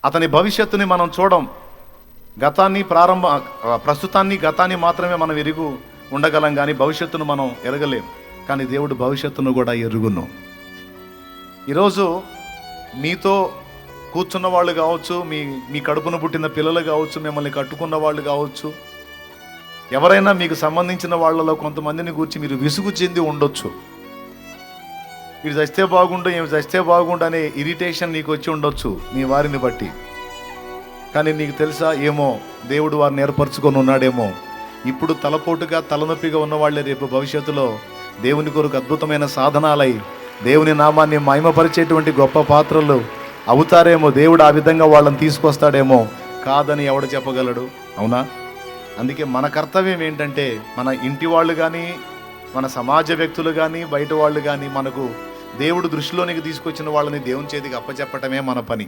అతని భవిష్యత్తుని మనం చూడం. గతాన్ని మాత్రమే మనం ఎరుగు ఉండగలం, కానీ భవిష్యత్తును మనం ఎరగలేం. కానీ దేవుడు భవిష్యత్తును కూడా ఎరుగును. ఈరోజు మీతో కూర్చున్న వాళ్ళు కావచ్చు, మీ కడుపున పుట్టిన పిల్లలు కావచ్చు, మిమ్మల్ని కట్టుకున్న వాళ్ళు కావచ్చు, ఎవరైనా మీకు సంబంధించిన వాళ్ళలో కొంతమందిని గురించి మీరు విసుగు చెంది ఉండొచ్చు. వీడు చస్తే బాగుండు, ఏమి చస్తే బాగుండు అనే ఇరిటేషన్ నీకు వచ్చి ఉండొచ్చు నీ వారిని బట్టి. కానీ నీకు తెలుసా, ఏమో దేవుడు వారిని ఏర్పరచుకొని ఉన్నాడేమో. ఇప్పుడు తలపోటుగా తలనొప్పిగా ఉన్నవాళ్లే రేపు భవిష్యత్తులో దేవుని కొరకు అద్భుతమైన సాధనాలై దేవుని నామాన్ని మహిమపరిచేటువంటి గొప్ప పాత్రలు అవుతారేమో. దేవుడు ఆ విధంగా వాళ్ళని తీసుకొస్తాడేమో. కాదని ఎవడు చెప్పగలడు? అవునా? అందుకే మన కర్తవ్యం ఏంటంటే, మన ఇంటి వాళ్ళు కానీ, మన సమాజ వ్యక్తులు కానీ, బయట వాళ్ళు కానీ, మనకు దేవుడు దృష్టిలోనికి తీసుకొచ్చిన వాళ్ళని దేవుని చేతికి అప్పచెప్పటమే మన పని.